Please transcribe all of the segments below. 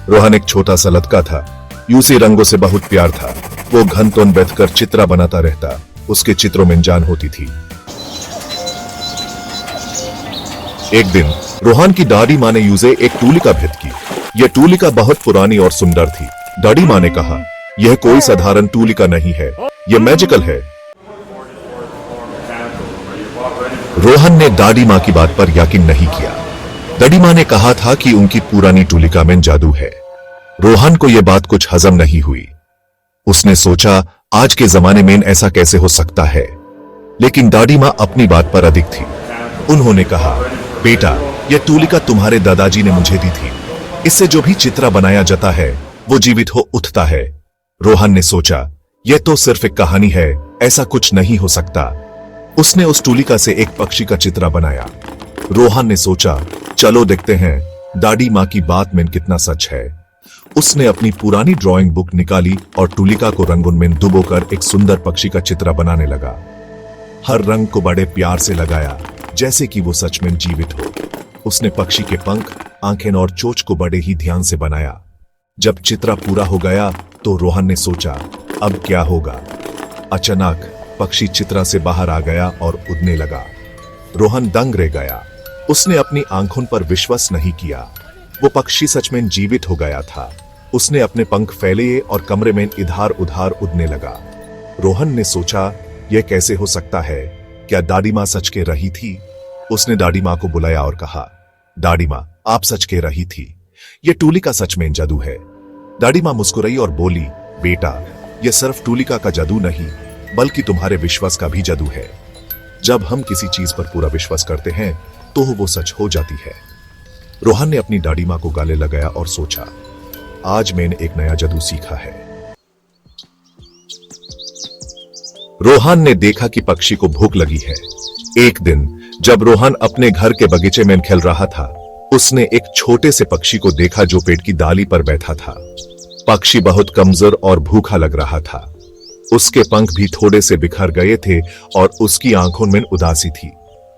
रोहन एक छोटा सा लड़का था। यूसी रंगों से बहुत प्यार था। वो घंटों बैठकर चित्र बनाता रहता। उसके चित्रों में जान होती थी। एक दिन रोहन की दादी माँ ने यूसे एक टूलिका भेंट की। यह टूलिका बहुत पुरानी और सुंदर थी। दादी माँ ने कहा, यह कोई साधारण टूलिका नहीं है, यह मैजिकल है। रोहन ने दादी माँ की बात पर यकीन नहीं किया। दादी माँ ने कहा था कि उनकी पुरानी टूलिका में जादू है। रोहन को यह बात कुछ हजम नहीं हुई। उसने सोचा, आज के जमाने में ऐसा कैसे हो सकता है। लेकिन दादी माँ अपनी बात पर अडिग थी। उन्होंने कहा, बेटा, यह टूलिका तुम्हारे दादाजी ने मुझे दी थी। इससे जो भी चित्र बनाया जाता है वो जीवित हो उठता है। रोहन ने सोचा, यह तो सिर्फ एक कहानी है, ऐसा कुछ नहीं हो सकता। उसने उस टूलिका से एक पक्षी का चित्र बनाया। रोहन ने सोचा, चलो देखते हैं दादी माँ की बात में कितना सच है। उसने अपनी पुरानी ड्राइंग बुक निकाली और टूलिका को रंगों में डुबोकर एक सुंदर पक्षी का चित्र बनाने लगा। हर रंग को बड़े प्यार से लगाया, जैसे कि वो सच में जीवित हो। उसने पक्षी के पंख, आंखें और चोंच को बड़े ही ध्यान से बनाया। जब चित्र पूरा हो गया तो रोहन ने सोचा, अब क्या होगा। अचानक पक्षी चित्र से बाहर आ गया और उड़ने लगा। रोहन दंग रह गया। उसने अपनी आंखों पर विश्वास नहीं किया। वो पक्षी सच में जीवित हो गया था। उसने अपने पंख फैलाए और कमरे में इधर उधर उड़ने लगा। रोहन ने सोचा, यह कैसे हो सकता है, क्या दादी माँ सच कह रही थी। उसने दादी माँ को बुलाया और कहा, दादी माँ, आप सच कह रही थी, यह टूलिका सच में जादू है। दादी माँ मुस्कुराई और बोली, बेटा, यह सिर्फ टूलिका का जादू नहीं बल्कि तुम्हारे विश्वास का भी जादू है। जब हम किसी चीज पर पूरा विश्वास करते हैं तो वो सच हो जाती है। रोहन ने अपनी दादी माँ को गले लगाया और सोचा, आज मैंने एक नया जादू सीखा है। रोहन ने देखा कि पक्षी को भूख लगी है। एक दिन जब रोहन अपने घर के बगीचे में खेल रहा था, उसने एक छोटे से पक्षी को देखा जो पेड़ की डाली पर बैठा था। पक्षी बहुत कमजोर और भूखा लग रहा था। उसके पंख भी थोड़े से बिखर गए थे और उसकी आंखों में उदासी थी।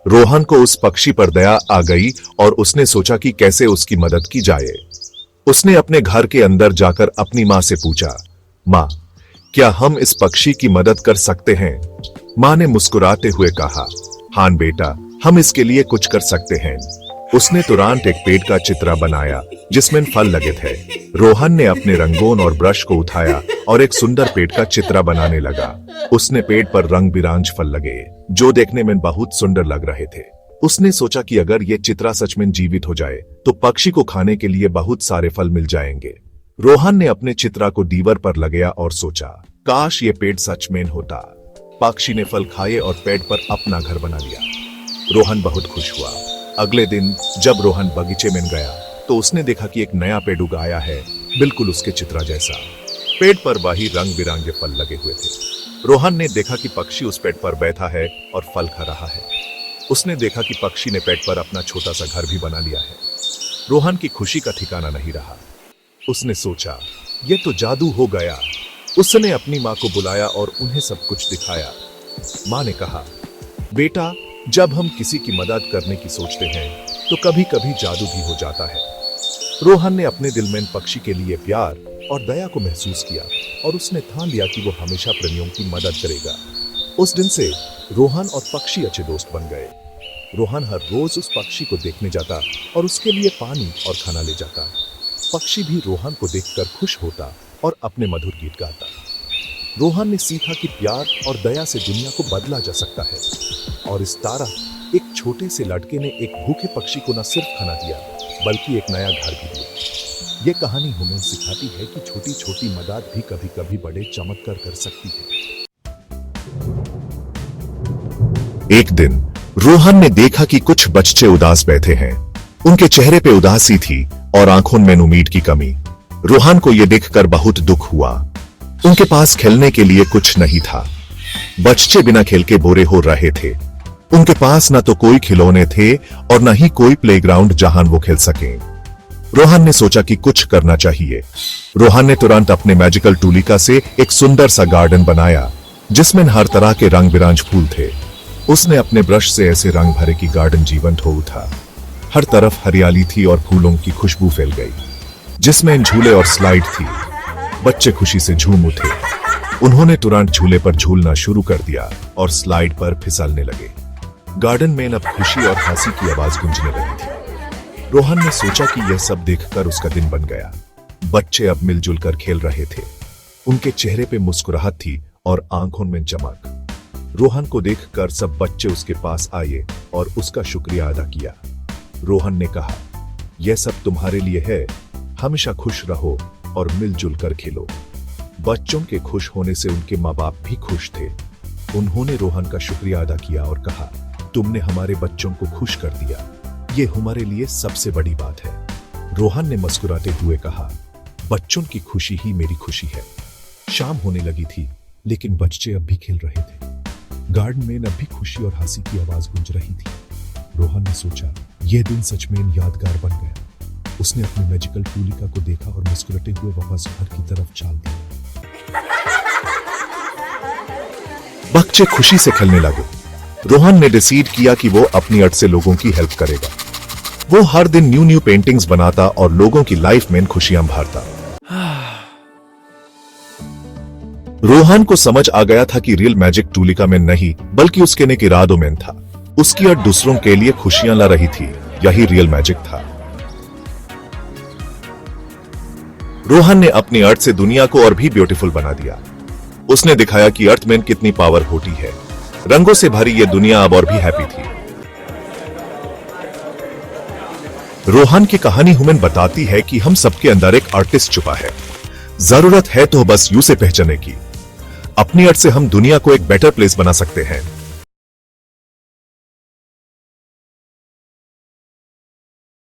रोहन को उस पक्षी पर दया आ गई और उसने सोचा कि कैसे उसकी मदद की जाए। उसने अपने घर के अंदर जाकर अपनी माँ से पूछा, माँ, क्या हम इस पक्षी की मदद कर सकते हैं। माँ ने मुस्कुराते हुए कहा, हाँ बेटा, हम इसके लिए कुछ कर सकते हैं। उसने तुरंत एक पेड़ का चित्र बनाया जिसमें फल लगे थे। रोहन ने अपने रंगों और ब्रश को उठाया और एक सुंदर पेड़ का चित्र बनाने लगा। उसने पेड़ पर रंग बिरंगे फल लगे जो देखने में बहुत सुंदर लग रहे थे। उसने सोचा कि अगर ये चित्र सच में जीवित हो जाए तो पक्षी को खाने के लिए बहुत सारे फल मिल जाएंगे। रोहन ने अपने चित्र को दीवार पर लगाया और सोचा, काश ये पेड़ सच में होता। पक्षी ने फल खाए और पेड़ पर अपना घर बना लिया। रोहन बहुत खुश हुआ। अगले दिन जब रोहन बगीचे में गया तो उसने देखा कि एक नया पेड़ उगाया है, बिल्कुल उसके चित्र जैसा। पेड़ पर वही रंग बिरंगे फल लगे हुए थे। रोहन ने देखा कि पक्षी उस पेड़ पर बैठा है और फल खा रहा है। उसने देखा कि पक्षी ने पेड़ पर अपना छोटा सा घर भी बना लिया है। रोहन की खुशी का ठिकाना नहीं रहा। उसने सोचा, यह तो जादू हो गया। उसने अपनी माँ को बुलाया और उन्हें सब कुछ दिखाया। माँ ने कहा, बेटा, जब हम किसी की मदद करने की सोचते हैं तो कभी कभी जादू भी हो जाता है। रोहन ने अपने दिल में पक्षी के लिए प्यार और दया को महसूस किया और उसने ठान लिया कि वो हमेशा प्राणियों की मदद करेगा। उस दिन से रोहन और पक्षी अच्छे दोस्त बन गए। रोहन हर रोज उस पक्षी को देखने जाता और उसके लिए पानी और खाना ले जाता। पक्षी भी रोहन को देखकर खुश होता और अपने मधुर गीत गाता। रोहन ने सीखा कि प्यार और दया से दुनिया को बदला जा सकता है। और इस तरह एक छोटे से लड़के ने एक भूखे पक्षी को न सिर्फ खाना दिया बल्कि एक नया घर भी दिया। ये कहानी हमें सिखाती है कि छोटी छोटी मदद भी कभी कभी बड़े चमत्कार कर सकती है। एक दिन रोहन ने देखा कि कुछ बच्चे उदास बैठे हैं। उनके चेहरे पे उदासी थी और आंखों में उम्मीद की कमी। रोहन को यह देखकर बहुत दुख हुआ। उनके पास खेलने के लिए कुछ नहीं था। बच्चे बिना खेल के बोरे हो रहे थे। उनके पास न तो कोई खिलौने थे और न ही कोई प्लेग्राउंड जहां वो खेल सकें। रोहन ने सोचा कि कुछ करना चाहिए। रोहन ने तुरंत अपने मैजिकल टूलिका से एक सुंदर सा गार्डन बनाया जिसमें हर तरह के रंग बिरंगे फूल थे। उसने अपने ब्रश से ऐसे रंग भरे कि गार्डन जीवंत हो उठा। हर तरफ हरियाली थी और फूलों की खुशबू फैल गई। जिसमें झूले और स्लाइड थी। बच्चे खुशी से झूम उठे। उन्होंने तुरंत झूले पर झूलना शुरू कर दिया और स्लाइड पर फिसलने लगे। गार्डन में अब खुशी और हंसी की आवाज गूंजने लगी थी। रोहन ने सोचा कि यह सब देखकर उसका दिन बन गया। बच्चे अब मिलजुल कर खेल रहे थे। उनके चेहरे पे मुस्कुराहट थी और आंखों में चमक। रोहन को देखकर सब बच्चे उसके पास आए और उसका शुक्रिया अदा किया। रोहन ने कहा, यह सब तुम्हारे लिए है, हमेशा खुश रहो और मिलजुल कर खेलो। बच्चों के खुश होने से उनके माँ बाप भी खुश थे। उन्होंने रोहन का शुक्रिया अदा किया और कहा, तुमने हमारे बच्चों को खुश कर दिया, ये हमारे लिए सबसे बड़ी बात है। रोहन ने मुस्कुराते हुए कहा, बच्चों की खुशी ही मेरी खुशी है। शाम होने लगी थी, लेकिन बच्चे अब भी खेल रहे थे। गार्डन में अब भी खुशी और हंसी की आवाज गूंज रही थी। रोहन ने सोचा, यह दिन सच में यादगार बन गया। उसने अपनी मैजिकल टूलिका को देखा और मुस्कुराते हुए वापस घर की तरफ चल दिया। बच्चे खुशी से खेलने लगे। रोहन ने डिसाइड किया कि वो अपनी अर्थ से लोगों की हेल्प करेगा। वो हर दिन न्यू पेंटिंग्स बनाता और लोगों की लाइफ में खुशियां भरता। रोहन को समझ आ गया था कि रियल मैजिक टूलिका में नहीं, बल्कि उसके नेक इरादों में था। उसकी अर्थ दूसरों के लिए खुशियां ला रही थी, यही रियल मैजिक था। रोहन ने अपनी अर्थ से दुनिया को और भी ब्यूटीफुल बना दिया। उसने दिखाया कि अर्थ में कितनी पावर होती है। रंगों से भरी यह दुनिया अब और भी हैप्पी थी। रोहन की कहानी हमें बताती है कि हम सबके अंदर एक आर्टिस्ट छुपा है। जरूरत है तो बस यूं से पहचाने की। अपनी अर्थ से हम दुनिया को एक बेटर प्लेस बना सकते हैं।